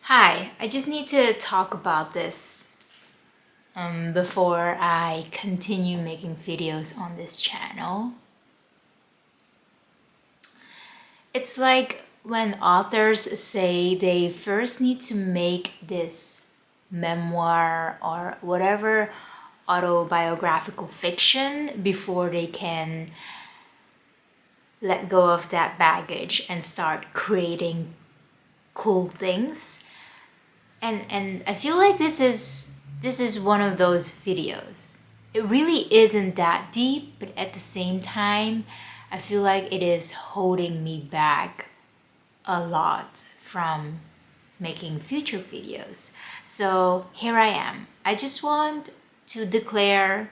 Hi, I just need to talk about this before I continue making videos on this channel. It's like when authors say they first need to make this memoir or whatever autobiographical fiction before they can let go of that baggage and start creating cool things. And I feel like this is one of those videos. It really isn't that deep, but at the same time, I feel like it is holding me back a lot from making future videos. So here I am. I just want to declare,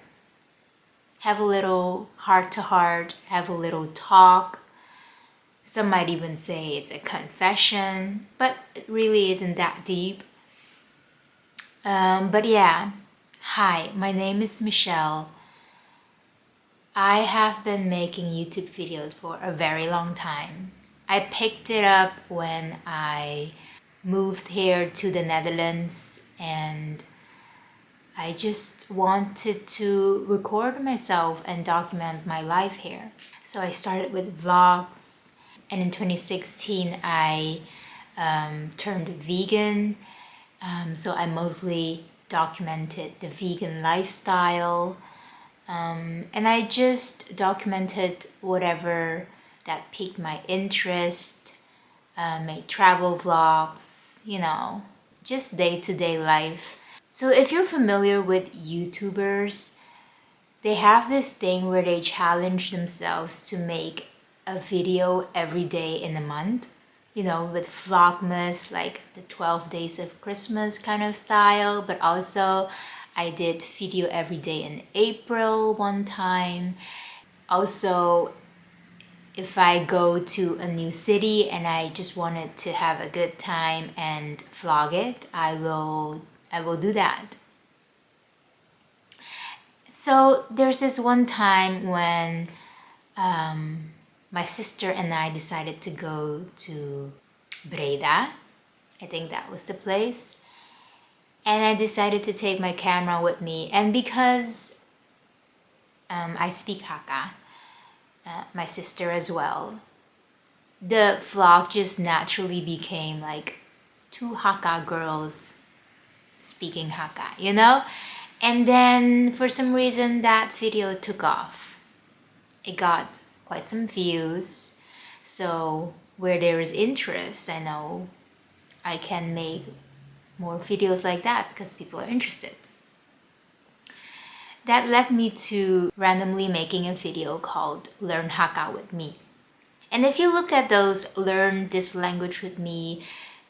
have a little heart to heart, have a little talk. Some might even say it's a confession, but it really isn't that deep. But yeah, hi, my name is Michelle. I have been making YouTube videos for a very long time. I picked it up when I moved here to the Netherlands and I just wanted to record myself and document my life here. So I started with vlogs, and in 2016 I turned vegan. So I mostly documented the vegan lifestyle, and I just documented whatever that piqued my interest, made travel vlogs, just day-to-day life. So if you're familiar with YouTubers, they have this thing where they challenge themselves to make a video every day in a month. With Vlogmas, like the 12 days of Christmas kind of style, but also I did video every day in April one time. Also, if I go to a new city and I just wanted to have a good time and vlog it, I will do that. So there's this one time when my sister and I decided to go to Breda. I think that was the place. And I decided to take my camera with me. And because I speak Hakka, my sister as well, the vlog just naturally became like two Hakka girls speaking Hakka. And then for some reason that video took off. It got quite some views. So where there is interest, I know I can make more videos like that because people are interested. That led me to randomly making a video called Learn Hakka with Me. And if you look at those Learn This Language with Me,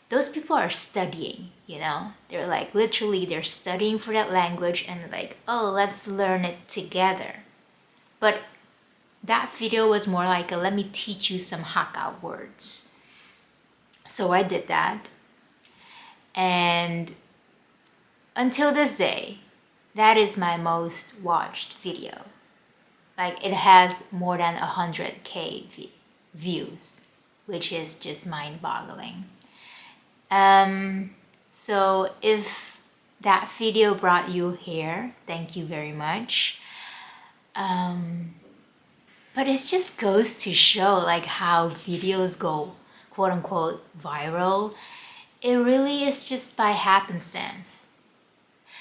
those people are studying, They're like literally they're studying for that language and like, oh, let's learn it together. But that video was more like a let me teach you some Hakka words. So I did that. And until this day, that is my most watched video. Like it has more than 100K views, which is just mind-boggling. So if that video brought you here, thank you very much. But it just goes to show like how videos go quote unquote viral. It really is just by happenstance.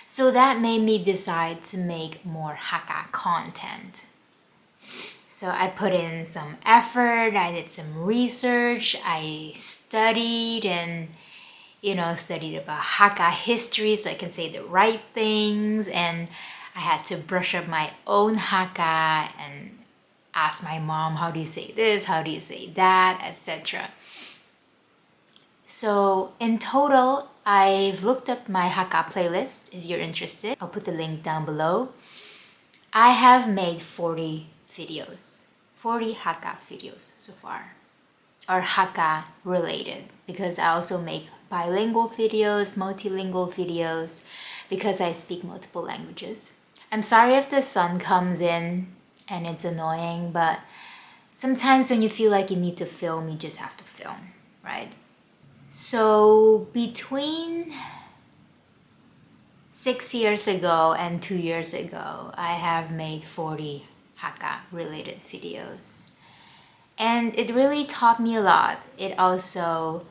So that made me decide to make more Hakka content. So I put in some effort, I did some research, I studied and studied about Hakka history so I can say the right things, and I had to brush up my own Hakka and ask my mom, how do you say this, how do you say that, etc. So in total, I've looked up my Hakka playlist if you're interested. I'll put the link down below. I have made 40 videos, 40 Hakka videos so far, or Hakka related, because I also make bilingual videos, multilingual videos, because I speak multiple languages. I'm sorry if the sun comes in and it's annoying, but sometimes when you feel like you need to film, you just have to film, right? So between 6 years ago and 2 years ago, I have made 40 hakka related videos. And it really taught me a lot. It also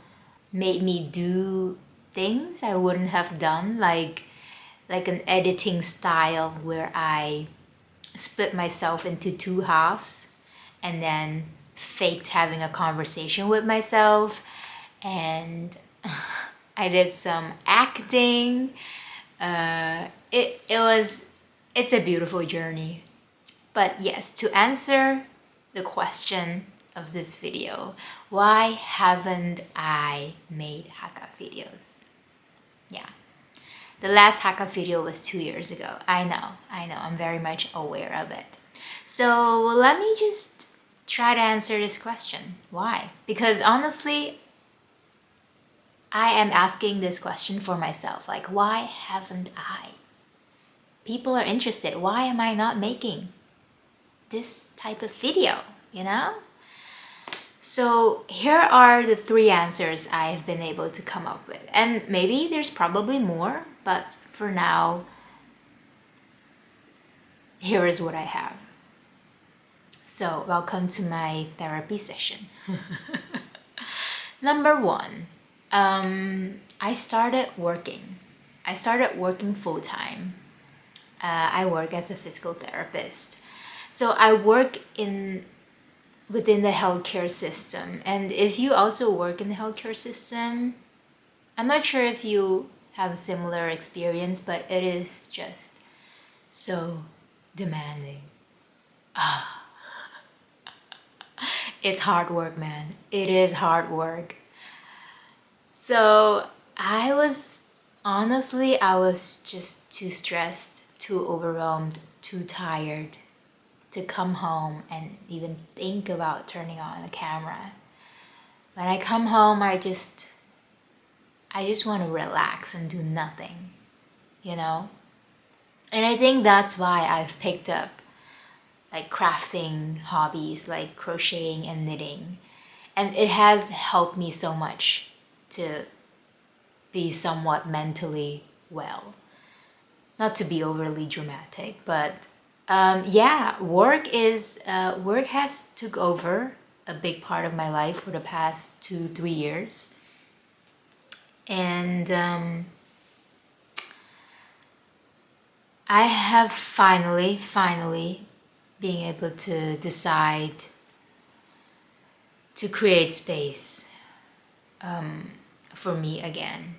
made me do things I wouldn't have done, like an editing style where I split myself into two halves and then faked having a conversation with myself, and I did some acting. It's a beautiful journey. But yes, to answer the question of this video, why haven't I made hakka videos? Yeah, the last hakka video was 2 years ago. I know, I'm very much aware of it. So let me just try to answer this question. Why? Because honestly, I am asking this question for myself. Like, why haven't I? People are interested. Why am I not making this type of video, you know? So here are the three answers I've been able to come up with. And maybe there's probably more, but for now, here is what I have. So welcome to my therapy session. Number one, I started working. I started working full-time. I work as a physical therapist. So I work within the healthcare system. And if you also work in the healthcare system, I'm not sure if you have a similar experience, but it is just so demanding. It's hard work, man. It is hard work. So I was just too stressed, too overwhelmed, too tired to come home and even think about turning on a camera. When I come home, I just want to relax and do nothing, you know? And I think that's why I've picked up like crafting hobbies like crocheting and knitting. And it has helped me so much to be somewhat mentally well. Not to be overly dramatic, but yeah, work has took over a big part of my life for the past 2-3 years. And I have finally being able to decide to create space for me again.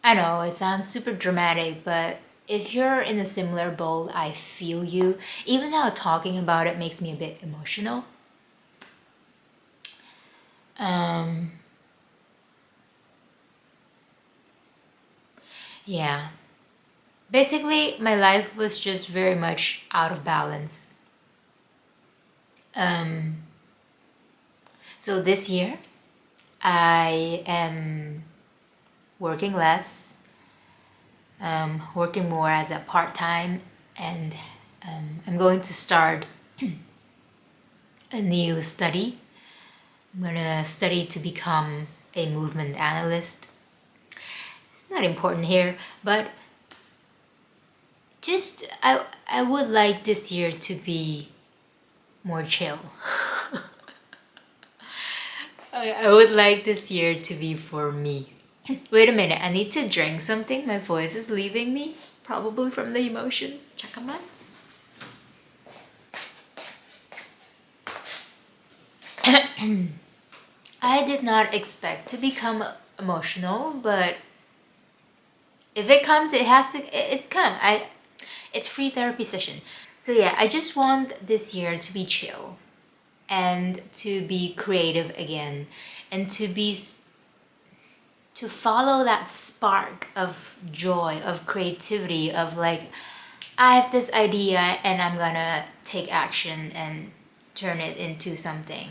I know it sounds super dramatic, but if you're in a similar boat, I feel you. Even now talking about it makes me a bit emotional. Yeah. Basically, my life was just very much out of balance. So this year, I am working less, working more as a part-time, and I'm going to start a new study. I'm going to study to become a movement analyst. It's not important here, but just I would like this year to be more chill. I would like this year to be for me. Wait a minute, I need to drink something. My voice is leaving me, probably from the emotions. 잠깐만. I did not expect to become emotional, but if it comes, it's come. It's free therapy session. So yeah, I just want this year to be chill and to be creative again and to follow that spark of joy, of creativity, of like, I have this idea and I'm gonna take action and turn it into something,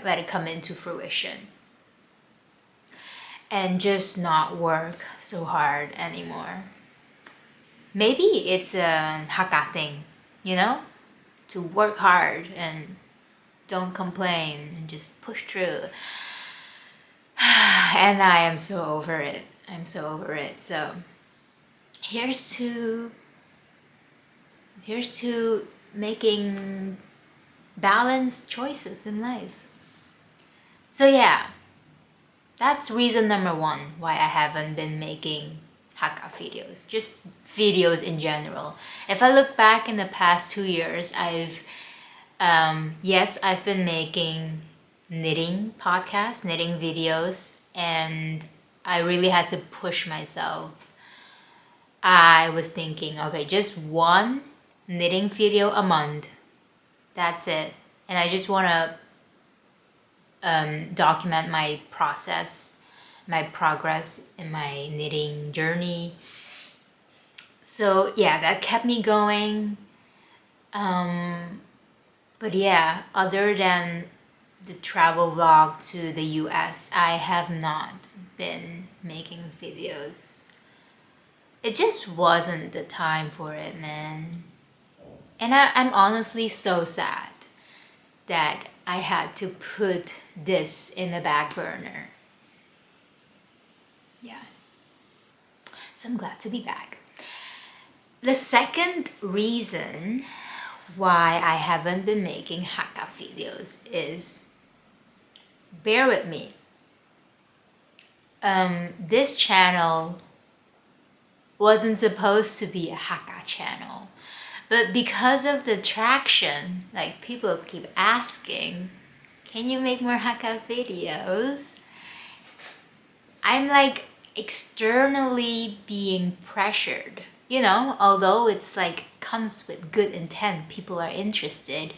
let it come into fruition. And just not work so hard anymore. Maybe it's a hakka thing, you know? To work hard and don't complain and just push through. And I am so over it. I'm so over it. So here's to making balanced choices in life. So yeah, that's reason number one why I haven't been making hakka videos, just videos in general. If I look back in the past 2 years, I've been making knitting podcasts, knitting videos, and I really had to push myself. I was thinking, okay, just one knitting video a month. That's it. And I just want to document my process, my progress in my knitting journey. So yeah, that kept me going. But yeah, other than the travel vlog to the US, I have not been making videos. It just wasn't the time for it, man. And I'm honestly so sad that I had to put this in the back burner. Yeah. So I'm glad to be back. The second reason why I haven't been making hakka videos is, bear with me. This channel wasn't supposed to be a hakka channel, but because of the traction, like people keep asking, can you make more hakka videos? I'm like externally being pressured, although it's like comes with good intent, people are interested.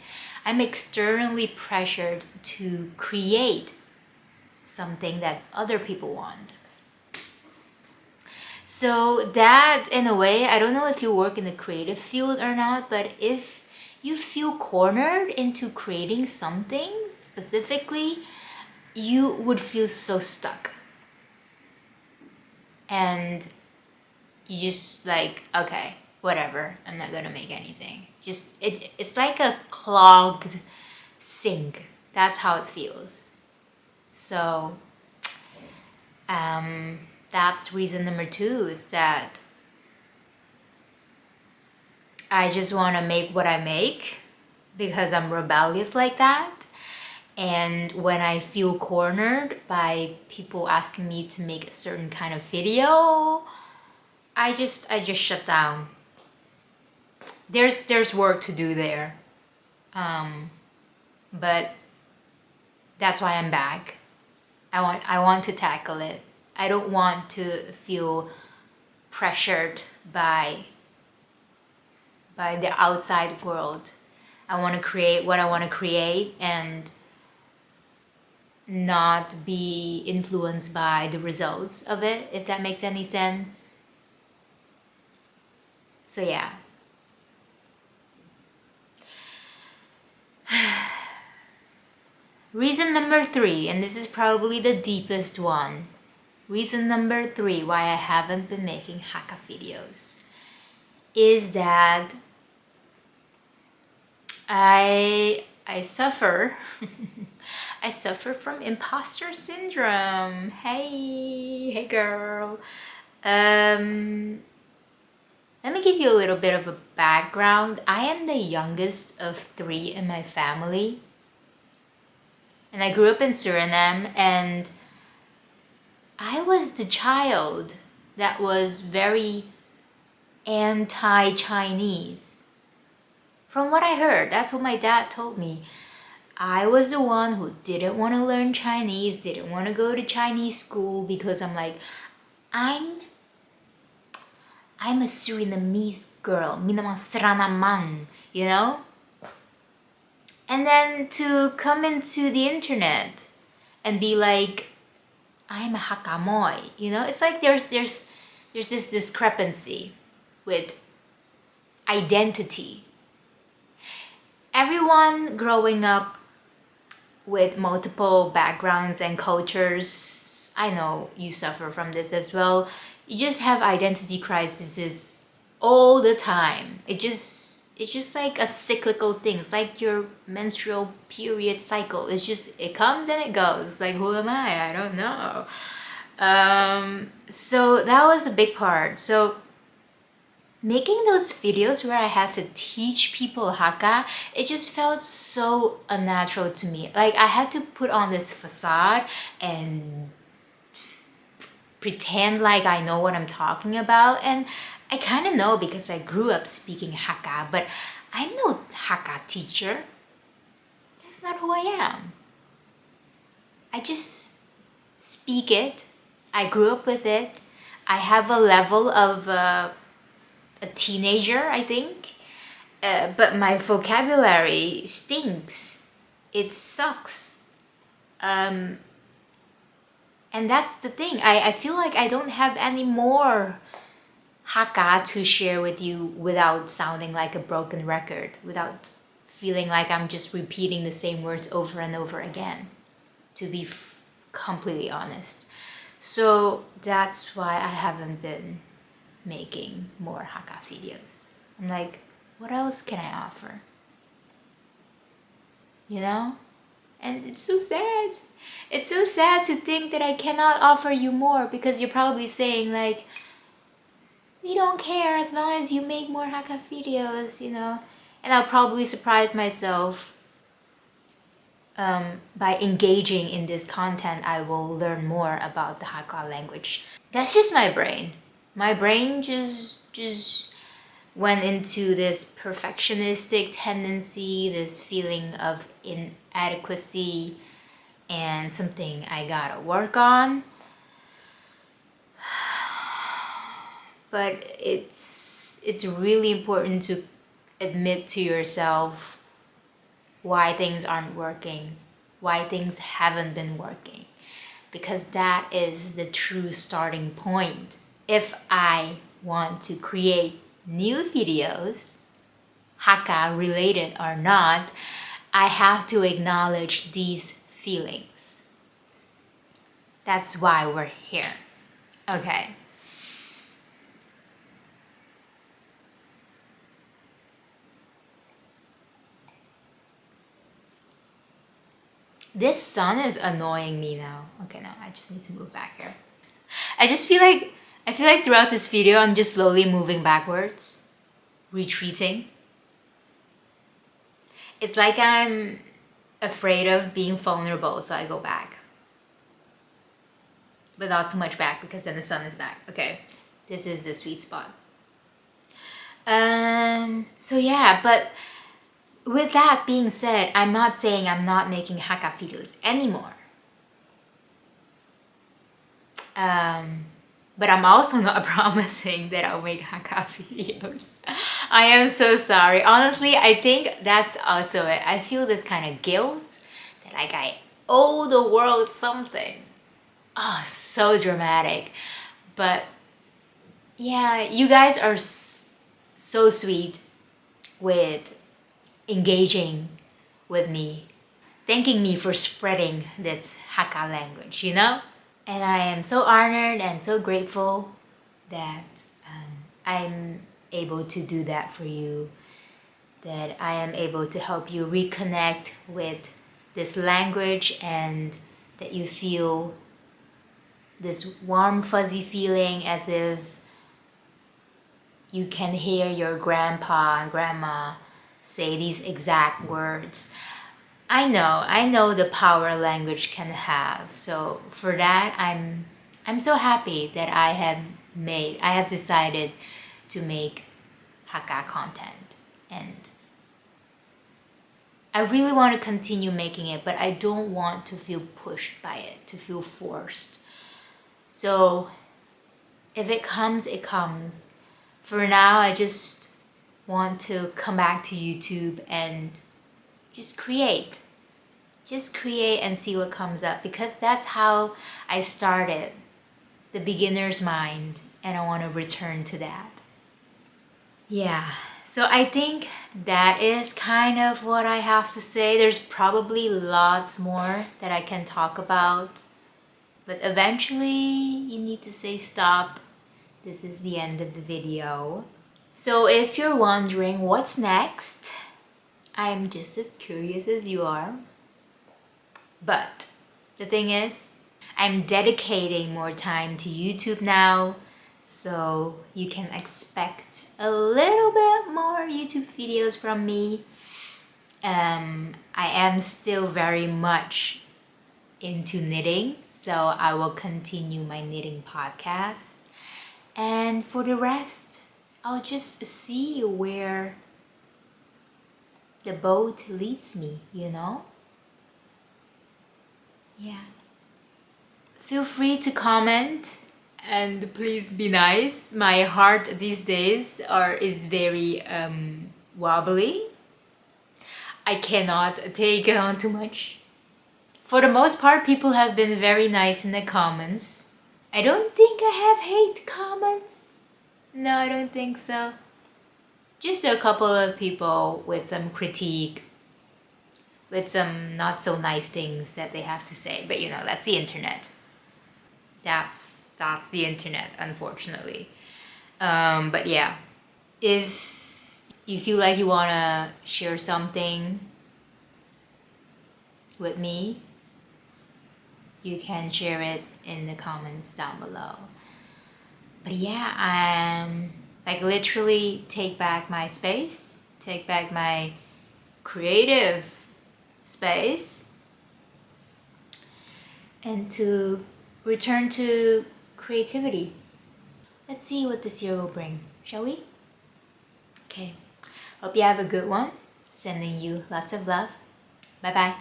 I'm externally pressured to create something that other people want. So that, in a way, I don't know if you work in the creative field or not, but if you feel cornered into creating something specifically, you would feel so stuck. And you just like, okay, whatever, I'm not gonna make anything. It's like a clogged sink. That's how it feels. So that's reason number two, is that I just want to make what I make because I'm rebellious like that. And when I feel cornered by people asking me to make a certain kind of video, I just shut down. There's work to do there. But that's why I'm back. I want to tackle it. I don't want to feel pressured by the outside world. I want to create what I want to create and not be influenced by the results of it, if that makes any sense. So yeah. Reason number three, and this is probably the deepest one. Reason number three why I haven't been making hakka videos is that I suffer I suffer from imposter syndrome. Hey girl. Let me give you a little bit of a background. I am the youngest of three in my family. And I grew up in Suriname, and I was the child that was very anti-Chinese. From what I heard, that's what my dad told me. I was the one who didn't want to learn Chinese, didn't want to go to Chinese school because I'm like, I'm a Surinamese girl, minamang Surinamang, And then to come into the internet and be like, I'm a hakamoy, It's like there's this discrepancy with identity. Everyone growing up with multiple backgrounds and cultures, I know you suffer from this as well. You just have identity crises all the time. It's just like a cyclical thing. It's like your menstrual period cycle. It comes and it goes. Like, who am I? I don't know. So that was a big part. So making those videos where I had to teach people hakka, it just felt so unnatural to me. Like I had to put on this facade and pretend like I know what I'm talking about. And I kind of know because I grew up speaking hakka, but I'm no hakka teacher. That's not who I am. I just speak it. I grew up with it. I have a level of a teenager, I think. But my vocabulary stinks. It sucks. And that's the thing. I feel like I don't have any more hakka to share with you without sounding like a broken record, without feeling like I'm just repeating the same words over and over again, to be completely honest. So that's why I haven't been making more hakka videos. I'm like, what else can I offer? You know? And it's so sad. It's so sad to think that I cannot offer you more, because you're probably saying like, we don't care as long as you make more hakka videos, you know? And I'll probably surprise myself. By engaging in this content, I will learn more about the Hakka language. That's just my brain. My brain just went into this perfectionistic tendency, this feeling of inadequacy, and something I gotta work on. But it's really important to admit to yourself why things aren't working, why things haven't been working, because that is the true starting point. If I want to create new videos, Hakka related or not, I have to acknowledge these feelings. That's why we're here. Okay. This sun is annoying me now. Okay, no, I just need to move back here. I feel like throughout this video, I'm just slowly moving backwards, retreating. It's like I'm afraid of being vulnerable, so I go back. But not too much back, because then the sun is back. Okay, this is the sweet spot. So yeah, but with that being said, I'm not saying I'm not making Hakka videos anymore. But I'm also not promising that I'll make Hakka videos. I am so sorry. Honestly, I think that's also it. I feel this kind of guilt that like I owe the world something. Oh, so dramatic. But yeah, you guys are so sweet with engaging with me, thanking me for spreading this Hakka language, you know? And I am so honored and so grateful that I'm able to do that for you, that I am able to help you reconnect with this language, and that you feel this warm fuzzy feeling as if you can hear your grandpa and grandma say these exact words. I know the power language can have. So for that, I'm so happy that I have decided to make Hakka content, and I really want to continue making it, but I don't want to feel pushed by it, to feel forced. So if it comes, it comes. For now, I just want to come back to YouTube and just create and see what comes up, because that's how I started, the beginner's mind, and I want to return to that. Yeah, so I think that is kind of what I have to say. There's probably lots more that I can talk about, but eventually you need to say stop. This is the end of the video. So if you're wondering what's next, I'm just as curious as you are. But the thing is, I'm dedicating more time to YouTube now, so you can expect a little bit more YouTube videos from me. I am still very much into knitting, so I will continue my knitting podcast. And for the rest, I'll just see where the boat leads me, you know? Yeah. Feel free to comment and please be nice. My heart these days is very wobbly. I cannot take it on too much. For the most part, people have been very nice in the comments. I don't think I have hate comments. No, I don't think so. Just a couple of people with some critique, with some not so nice things that they have to say. But you know, that's the internet. That's the internet, unfortunately. But yeah, if you feel like you wanna share something with me, you can share it in the comments down below. But yeah, like literally take back my space, take back my creative space, and to return to creativity. Let's see what this year will bring, shall we? Okay, hope you have a good one. Sending you lots of love. Bye bye.